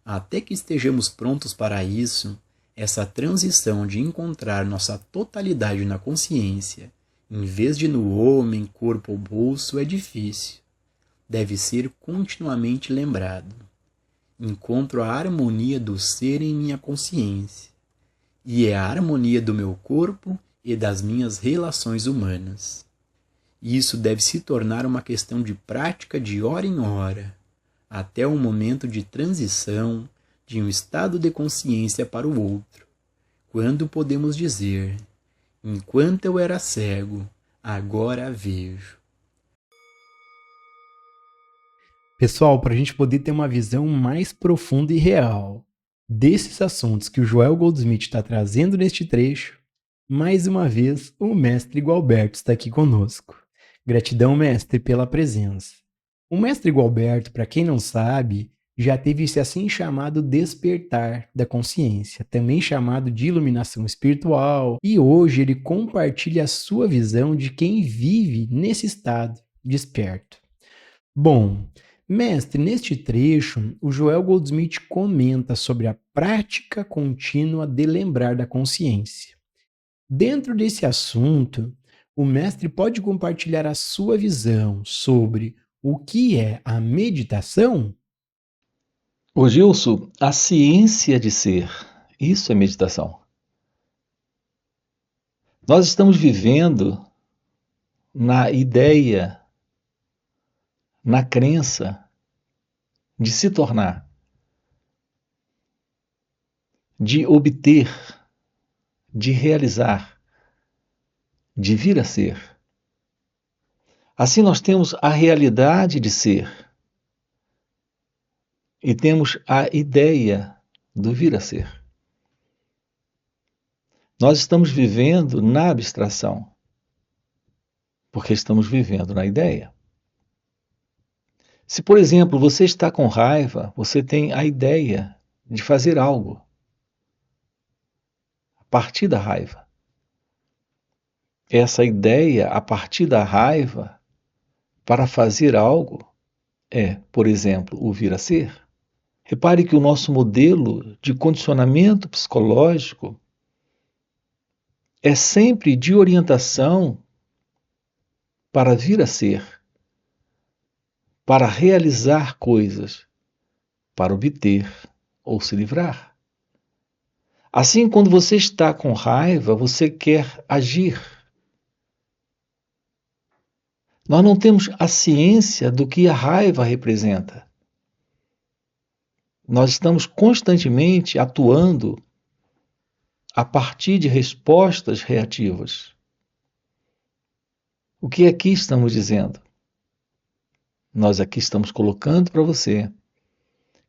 Até que estejamos prontos para isso, essa transição de encontrar nossa totalidade na consciência, em vez de no homem, corpo ou bolso, é difícil. Deve ser continuamente lembrado. Encontro a harmonia do ser em minha consciência, e é a harmonia do meu corpo e das minhas relações humanas. Isso deve se tornar uma questão de prática de hora em hora, até o momento de transição de um estado de consciência para o outro, quando podemos dizer: enquanto eu era cego, agora vejo. Pessoal, para a gente poder ter uma visão mais profunda e real desses assuntos que o Joel Goldsmith está trazendo neste trecho, mais uma vez o mestre Gualberto está aqui conosco. Gratidão, mestre, pela presença. O mestre Gualberto, para quem não sabe, já teve esse assim chamado despertar da consciência, também chamado de iluminação espiritual, e hoje ele compartilha a sua visão de quem vive nesse estado desperto. Bom, mestre, neste trecho, o Joel Goldsmith comenta sobre a prática contínua de lembrar da consciência. Dentro desse assunto, o mestre pode compartilhar a sua visão sobre o que é a meditação? Ô Gilson, a ciência de ser, isso é meditação. Nós estamos vivendo na ideia, na crença de se tornar, de obter, de realizar, de vir a ser. Assim nós temos a realidade de ser e temos a ideia do vir a ser. Nós estamos vivendo na abstração, porque estamos vivendo na ideia. Se, por exemplo, você está com raiva, você tem a ideia de fazer algo a partir da raiva. Essa ideia, a partir da raiva, para fazer algo, é, por exemplo, o vir a ser. Repare que o nosso modelo de condicionamento psicológico é sempre de orientação para vir a ser, para realizar coisas, para obter ou se livrar. Assim, quando você está com raiva, você quer agir. Nós não temos a ciência do que a raiva representa. Nós estamos constantemente atuando a partir de respostas reativas. O que aqui estamos dizendo? Nós aqui estamos colocando para você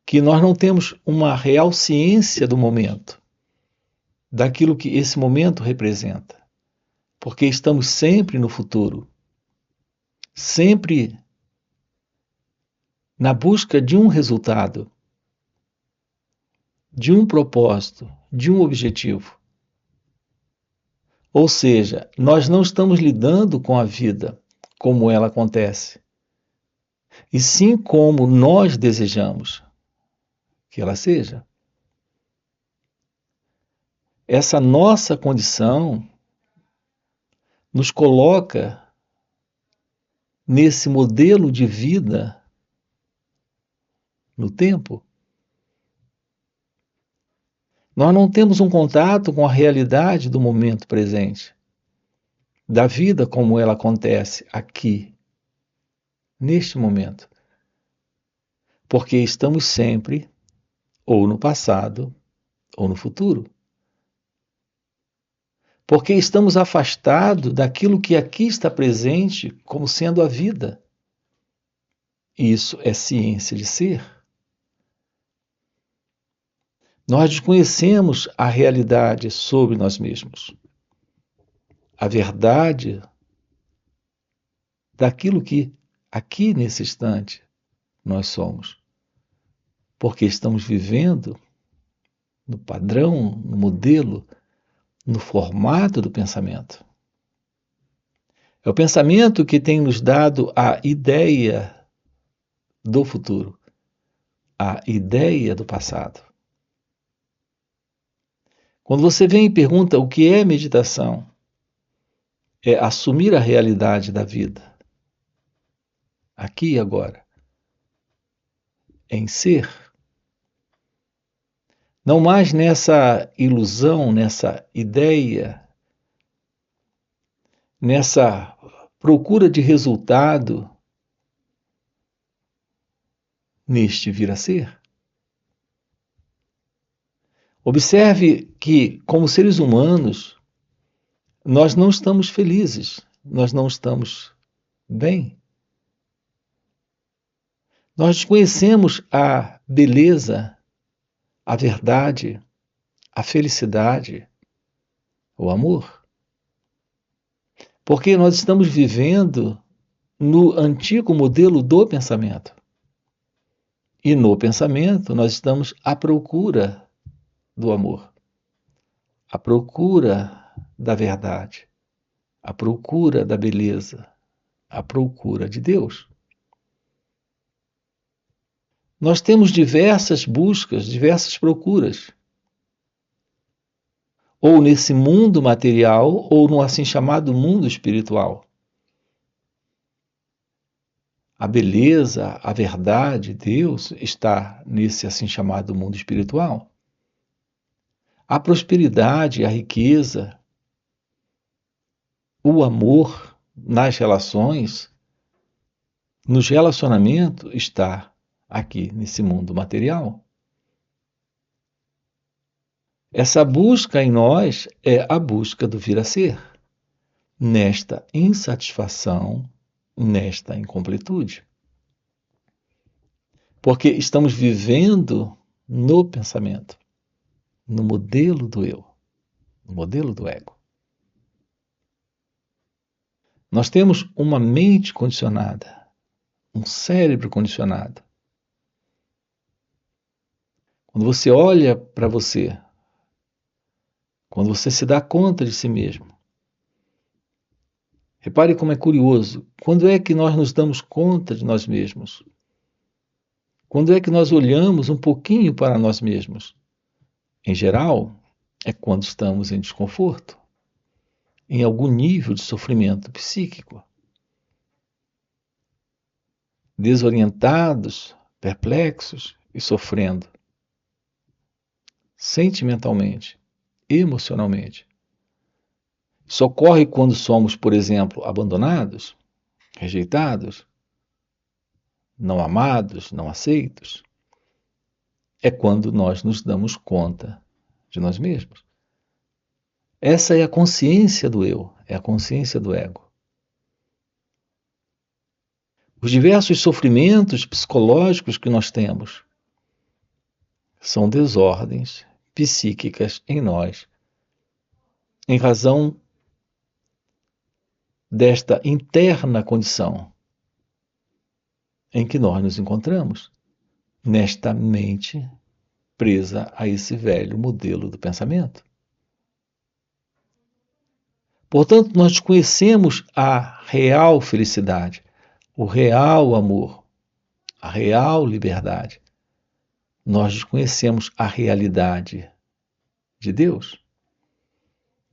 que nós não temos uma real ciência do momento, daquilo que esse momento representa, porque estamos sempre no futuro, sempre na busca de um resultado, de um propósito, de um objetivo. Ou seja, nós não estamos lidando com a vida como ela acontece, e sim como nós desejamos que ela seja. Essa nossa condição nos coloca nesse modelo de vida no tempo. Nós não temos um contato com a realidade do momento presente, da vida como ela acontece aqui, neste momento. Porque estamos sempre ou no passado ou no futuro. Porque estamos afastados daquilo que aqui está presente como sendo a vida. Isso é ciência de ser. Nós desconhecemos a realidade sobre nós mesmos. A verdade daquilo que aqui nesse instante nós somos. Porque estamos vivendo no padrão, no modelo, no formato do pensamento. É o pensamento que tem nos dado a ideia do futuro. a ideia do passado. Quando você vem e pergunta o que é meditação, é assumir a realidade da vida, aqui e agora, em ser. Não mais nessa ilusão, nessa ideia, nessa procura de resultado, neste vir a ser. Observe que, como seres humanos, nós não estamos felizes, nós não estamos bem. Nós desconhecemos a beleza, a verdade, a felicidade, o amor. Porque nós estamos vivendo no antigo modelo do pensamento. E no pensamento nós estamos à procura do amor, à procura da verdade, à procura da beleza, à procura de Deus. Nós temos diversas buscas, diversas procuras. Ou nesse mundo material, ou no assim chamado mundo espiritual. A beleza, a verdade, Deus está nesse assim chamado mundo espiritual. A prosperidade, a riqueza, o amor nas relações, nos relacionamentos, está aqui nesse mundo material. Essa busca em nós é a busca do vir a ser, nesta insatisfação, nesta incompletude. Porque estamos vivendo no pensamento, no modelo do eu, no modelo do ego. Nós temos uma mente condicionada, um cérebro condicionado. Quando você olha para você, quando você se dá conta de si mesmo, repare como é curioso. Quando é que nós nos damos conta de nós mesmos? Quando é que nós olhamos um pouquinho para nós mesmos? Em geral, é quando estamos em desconforto, em algum nível de sofrimento psíquico. Desorientados, perplexos e sofrendo. Sentimentalmente, emocionalmente. Isso ocorre quando somos, por exemplo, abandonados, rejeitados, não amados, não aceitos. É quando nós nos damos conta de nós mesmos. Essa é a consciência do eu, é a consciência do ego. Os diversos sofrimentos psicológicos que nós temos são desordens psíquicas em nós, em razão desta interna condição em que nós nos encontramos, nesta mente presa a esse velho modelo do pensamento. Portanto, nós desconhecemos a real felicidade, o real amor, a real liberdade. Nós desconhecemos a realidade de Deus.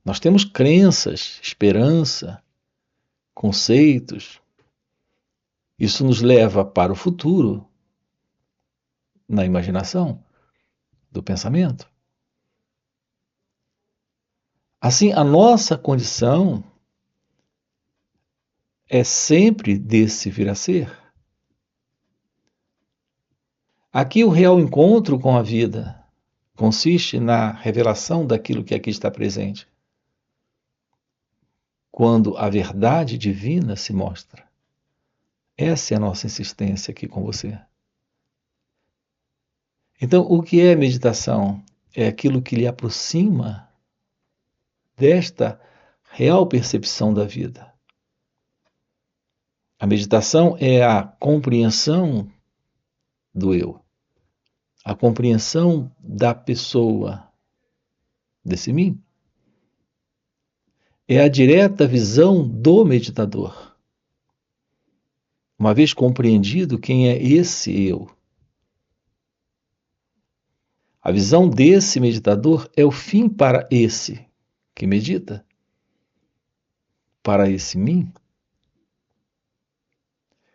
Nós temos crenças, esperança, conceitos. Isso nos leva para o futuro, na imaginação do pensamento. Assim, a nossa condição é sempre desse vir a ser. Aqui o real encontro com a vida consiste na revelação daquilo que aqui está presente. Quando a verdade divina se mostra. Essa é a nossa insistência aqui com você. Então, o que é meditação? É aquilo que lhe aproxima desta real percepção da vida. A meditação é a compreensão do eu, a compreensão da pessoa, desse mim. É a direta visão do meditador. Uma vez compreendido quem é esse eu, A visão desse meditador é o fim para esse que medita, para esse mim.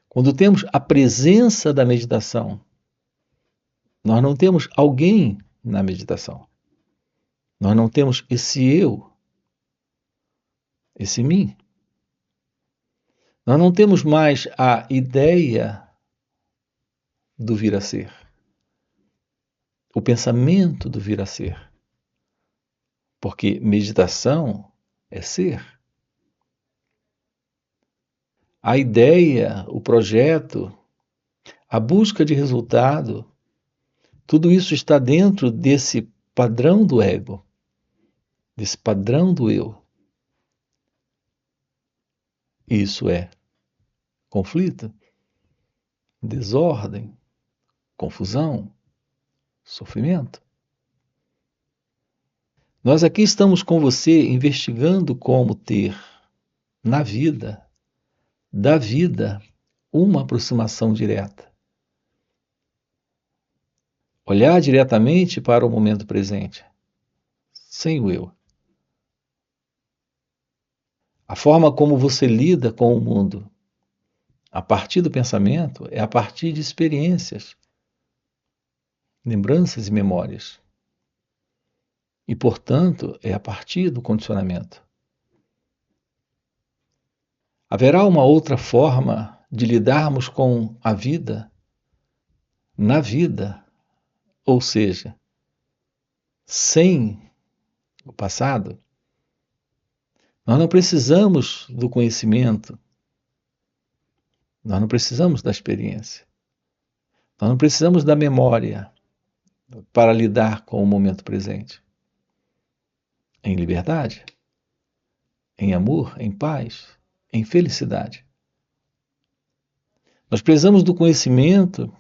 Quando temos a presença da meditação, nós não temos alguém na meditação. Nós não temos esse eu, esse mim. Nós não temos mais a ideia do vir a ser, o pensamento do vir a ser. Porque meditação é ser. A ideia, o projeto, a busca de resultado, tudo isso está dentro desse padrão do ego, desse padrão do eu. Isso é conflito, desordem, confusão, sofrimento. Nós aqui estamos com você investigando como ter na vida, da vida, uma aproximação direta. Olhar diretamente para o momento presente, sem o eu. A forma como você lida com o mundo, a partir do pensamento, é a partir de experiências, lembranças e memórias. E, portanto, é a partir do condicionamento. Haverá uma outra forma de lidarmos com a vida, na vida, ou seja, sem o passado? Nós não precisamos do conhecimento, nós não precisamos da experiência, nós não precisamos da memória para lidar com o momento presente. Em liberdade, em amor, em paz, em felicidade. Nós precisamos do conhecimento,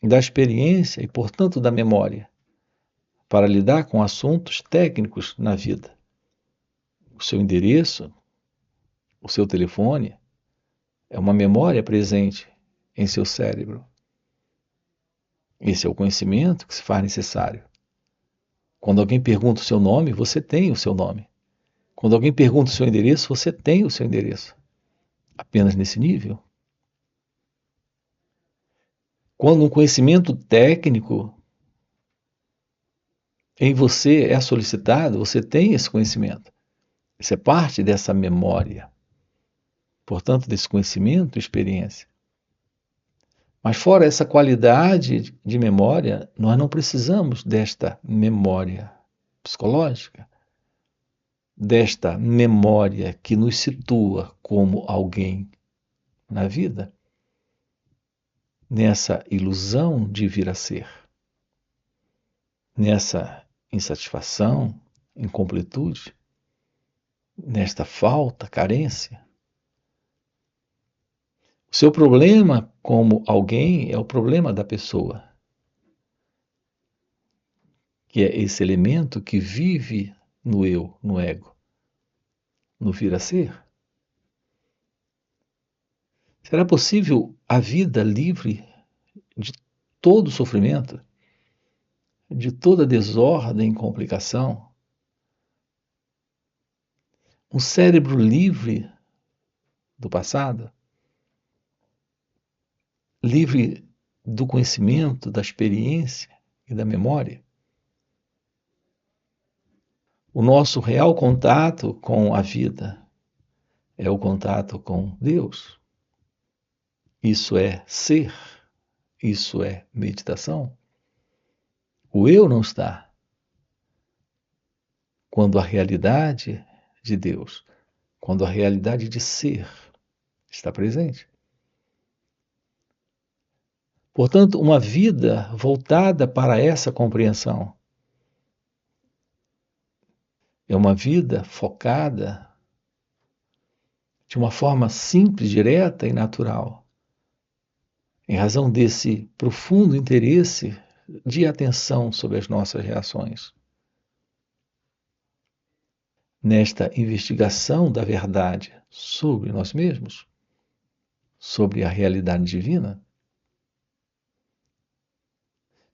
da experiência e, portanto, da memória para lidar com assuntos técnicos na vida. O seu endereço, o seu telefone, é uma memória presente em seu cérebro. Esse é o conhecimento que se faz necessário. Quando alguém pergunta o seu nome, você tem o seu nome. Quando alguém pergunta o seu endereço, você tem o seu endereço. Apenas nesse nível. Quando um conhecimento técnico em você é solicitado, você tem esse conhecimento. Isso é parte dessa memória. Portanto, desse conhecimento e experiência. Mas fora essa qualidade de memória, nós não precisamos desta memória psicológica, desta memória que nos situa como alguém na vida, nessa ilusão de vir a ser, nessa insatisfação, incompletude, nesta falta, carência. O seu problema como alguém é o problema da pessoa, que é esse elemento que vive no eu, no ego, no vir a ser. Será possível a vida livre de todo sofrimento, de toda desordem e complicação? Um cérebro livre do passado? Livre do conhecimento, da experiência e da memória? O nosso real contato com a vida é o contato com Deus. Isso é ser, isso é meditação. O eu não está. Quando a realidade de Deus, quando a realidade de ser está presente. Portanto, uma vida voltada para essa compreensão é uma vida focada de uma forma simples, direta e natural, em razão desse profundo interesse de atenção sobre as nossas reações. Nesta investigação da verdade sobre nós mesmos, sobre a realidade divina,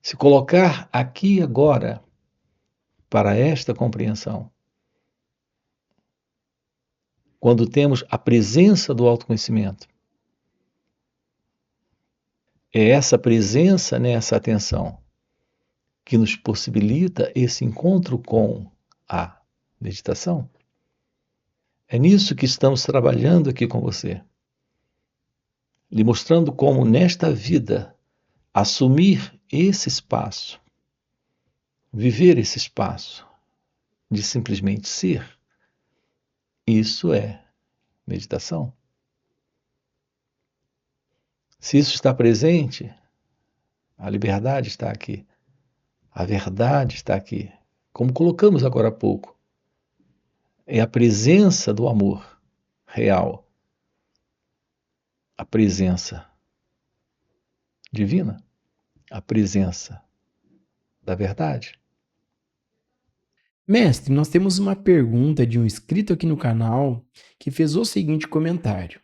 Se colocar aqui e agora para esta compreensão. Quando temos a presença do autoconhecimento, é essa presença nessa atenção que nos possibilita esse encontro com a meditação. É nisso que estamos trabalhando aqui com você, lhe mostrando como nesta vida assumir esse espaço, viver esse espaço de simplesmente ser, isso é meditação. Se isso está presente, a liberdade está aqui, a verdade está aqui. Como colocamos agora há pouco, é a presença do amor real, a presença divina, a presença da verdade. Mestre, nós temos uma pergunta de um inscrito aqui no canal que fez o seguinte comentário.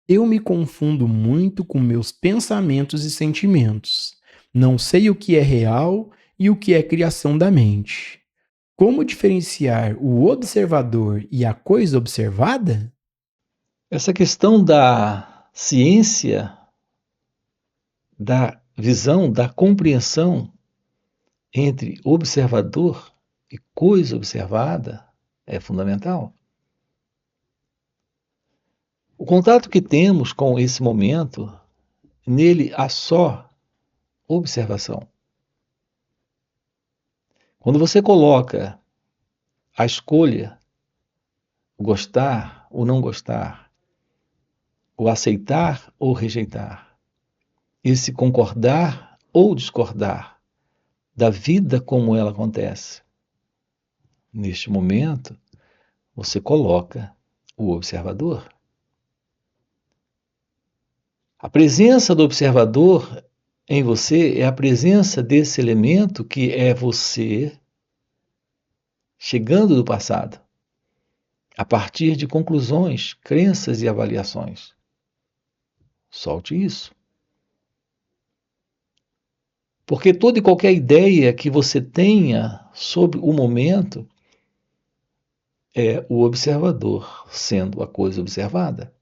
Eu me confundo muito com meus pensamentos e sentimentos. Não sei o que é real e o que é criação da mente. Como diferenciar o observador e a coisa observada? Essa questão da ciência, da visão, da compreensão entre observador e coisa observada é fundamental. O contato que temos com esse momento, nele há só observação. Quando você coloca a escolha, gostar ou não gostar, o aceitar ou rejeitar, esse concordar ou discordar da vida como ela acontece, neste momento, você coloca o observador. A presença do observador em você é a presença desse elemento que é você chegando do passado, a partir de conclusões, crenças e avaliações. Solte isso. Porque toda e qualquer ideia que você tenha sobre o momento é o observador sendo a coisa observada.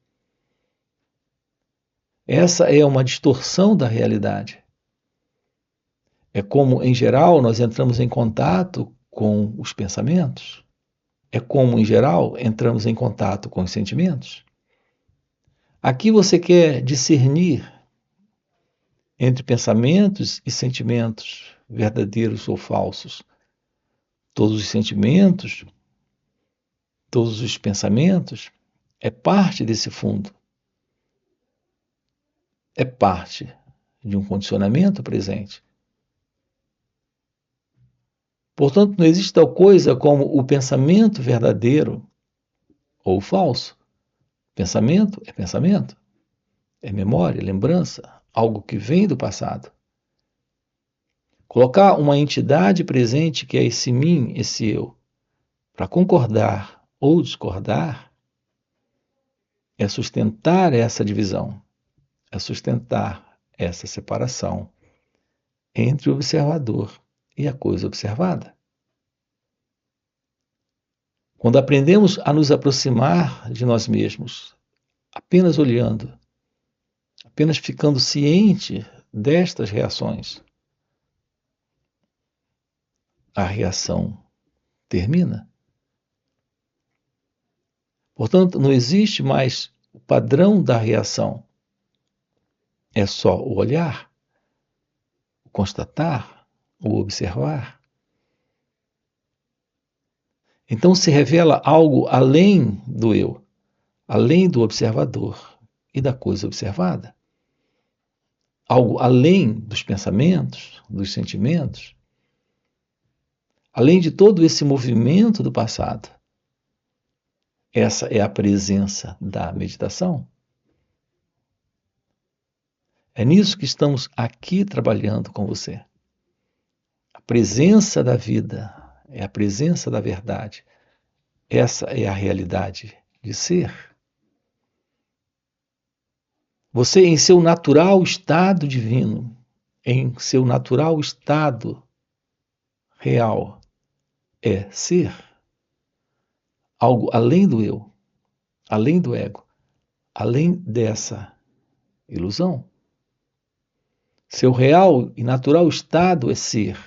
Essa é uma distorção da realidade. É como, em geral, nós entramos em contato com os pensamentos. É como, em geral, entramos em contato com os sentimentos. Aqui você quer discernir entre pensamentos e sentimentos, verdadeiros ou falsos. Todos os sentimentos, todos os pensamentos, é parte desse fundo. É parte de um condicionamento presente. Portanto, não existe tal coisa como o pensamento verdadeiro ou falso. Pensamento, é memória, lembrança, algo que vem do passado. Colocar uma entidade presente que é esse mim, esse eu, para concordar ou discordar, é sustentar essa divisão, é sustentar essa separação entre o observador e a coisa observada. Quando aprendemos a nos aproximar de nós mesmos, apenas olhando, apenas ficando ciente destas reações, a reação termina. Portanto, não existe mais o padrão da reação. É só o olhar, o constatar, o observar. Então se revela algo além do eu, além do observador e da coisa observada. Algo além dos pensamentos, dos sentimentos, além de todo esse movimento do passado. Essa é a presença da meditação. É nisso que estamos aqui trabalhando com você. A presença da vida é a presença da verdade. Essa é a realidade de ser. Você, em seu natural estado divino, em seu natural estado real é ser, algo além do eu, além do ego, além dessa ilusão. Seu real e natural estado é ser.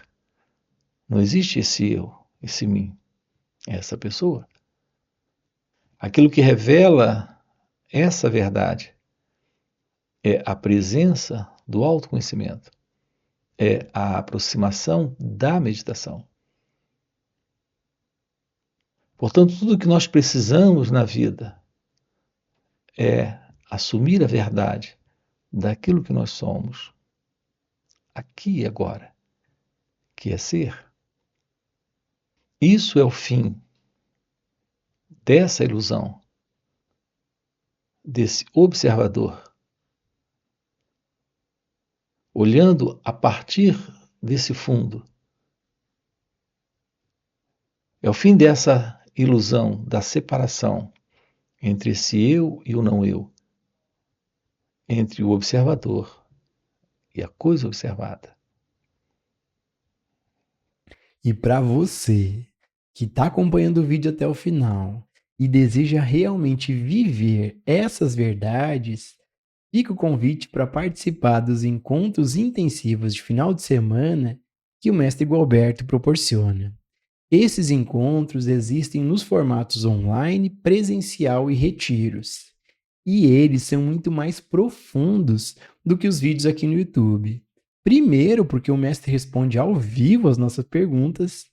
Não existe esse eu, esse mim, essa pessoa. Aquilo que revela essa verdade é a presença do autoconhecimento, é a aproximação da meditação. Portanto, tudo que nós precisamos na vida é assumir a verdade daquilo que nós somos, aqui e agora, que é ser. Isso é o fim dessa ilusão, desse observador, olhando a partir desse fundo. É o fim dessa ilusão da separação entre esse eu e o não eu, entre o observador e a coisa observada. E para você que está acompanhando o vídeo até o final e deseja realmente viver essas verdades, fica o convite para participar dos encontros intensivos de final de semana que o mestre Gualberto proporciona. Esses encontros existem nos formatos online, presencial e retiros. E eles são muito mais profundos do que os vídeos aqui no YouTube. Primeiro, porque o mestre responde ao vivo as nossas perguntas.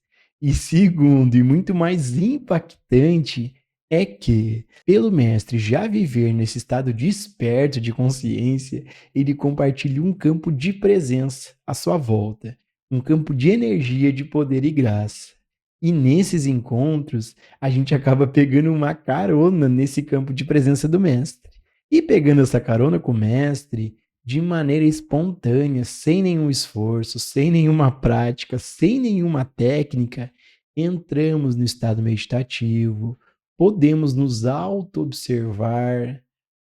E segundo, e muito mais impactante, é que, pelo mestre já viver nesse estado desperto de consciência, ele compartilha um campo de presença à sua volta, um campo de energia, de poder e graça. E nesses encontros, a gente acaba pegando uma carona nesse campo de presença do mestre. E pegando essa carona com o mestre, de maneira espontânea, sem nenhum esforço, sem nenhuma prática, sem nenhuma técnica, entramos no estado meditativo, podemos nos auto-observar,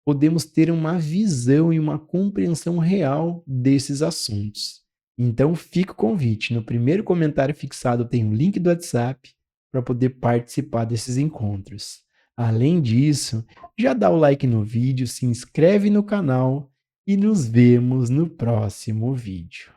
podemos ter uma visão e uma compreensão real desses assuntos. Então fica o convite, no primeiro comentário fixado tem um link do WhatsApp para poder participar desses encontros. Além disso, já dá o like no vídeo, se inscreve no canal e nos vemos no próximo vídeo.